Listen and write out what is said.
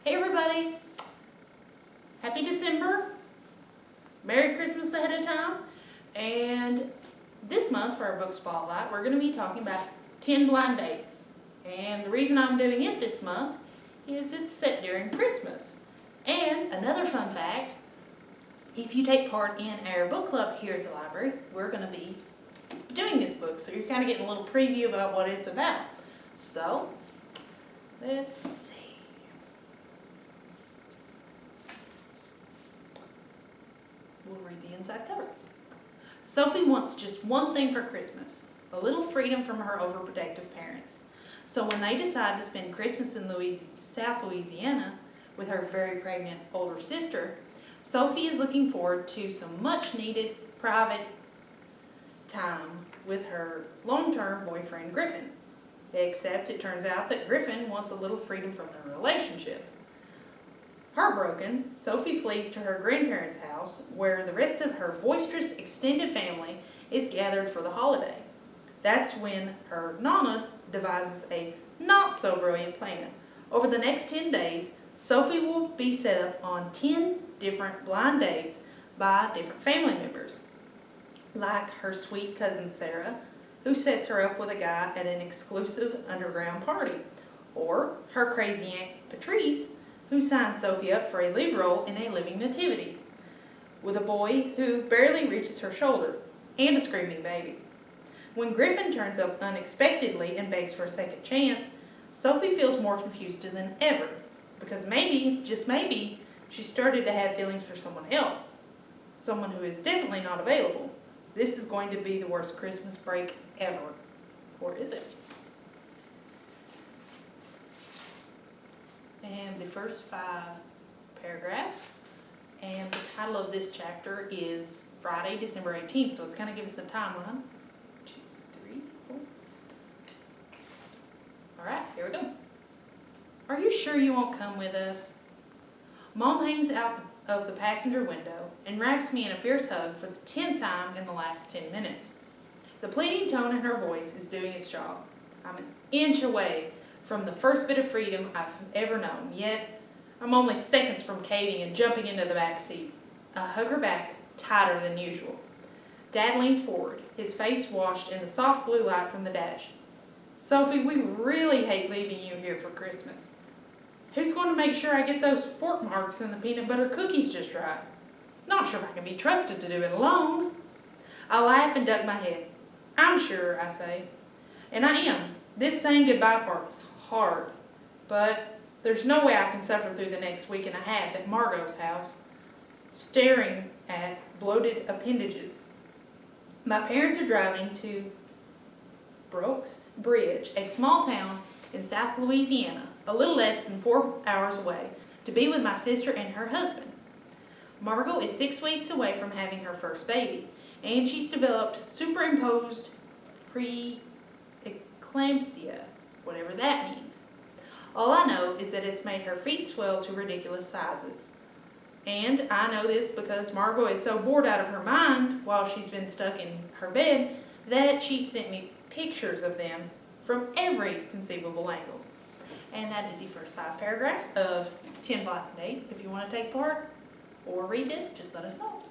Hey everybody, happy December, Merry Christmas ahead of time, and this month for our book spotlight we're going to be talking about 10 blind dates. And the reason I'm doing it this month is it's set during Christmas. And another fun fact, if you take part in our book club here at the library, we're going to be doing this book, so you're kind of getting a little preview about what it's about. So, let's see. We'll read the inside cover. Sophie wants just one thing for Christmas, a little freedom from her overprotective parents. So when they decide to spend Christmas in South Louisiana with her very pregnant older sister, Sophie is looking forward to some much needed private time with her long-term boyfriend Griffin. Except it turns out that Griffin wants a little freedom from their relationship. Heartbroken, Sophie flees to her grandparents' house where the rest of her boisterous extended family is gathered for the holiday. That's when her Nonna devises a not-so-brilliant plan. Over the next 10 days, Sophie will be set up on 10 different blind dates by different family members, like her sweet cousin Sara, who sets her up with a guy at an exclusive underground party, or her crazy aunt Patrice, who signs Sophie up for a lead role in a living nativity, with a boy who barely reaches her shoulder, and a screaming baby. When Griffin turns up unexpectedly and begs for a second chance, Sophie feels more confused than ever, because maybe, just maybe, she started to have feelings for someone else, someone who is definitely not available. This is going to be the worst Christmas break ever. Or is it? And the first 5 paragraphs, and the title of this chapter is Friday, December 18th, so it's going to give us a timeline. 2, 3, 4. Alright, here we go. Are you sure you won't come with us? Mom hangs out of the passenger window and wraps me in a fierce hug for the 10th time in the last 10 minutes. The pleading tone in her voice is doing its job. I'm an inch away from the first bit of freedom I've ever known, yet I'm only seconds from caving and jumping into the back seat. I hug her back tighter than usual. Dad leans forward, his face washed in the soft blue light from the dash. Sophie, we really hate leaving you here for Christmas. Who's going to make sure I get those fork marks in the peanut butter cookies just right? Not sure if I can be trusted to do it alone. I laugh and duck my head. I'm sure, I say. And I am. This saying goodbye part is hard, but there's no way I can suffer through the next week and a half at Margot's house, staring at bloated appendages. My parents are driving to Brooks Bridge, a small town in South Louisiana, a little less than 4 hours away, to be with my sister and her husband. Margot is 6 weeks away from having her first baby, and she's developed superimposed preeclampsia, whatever that means. All I know is that it's made her feet swell to ridiculous sizes. And I know this because Margot is so bored out of her mind while she's been stuck in her bed that she sent me pictures of them from every conceivable angle. And that is the first 5 paragraphs of 10 blind dates. If you want to take part or read this, just let us know.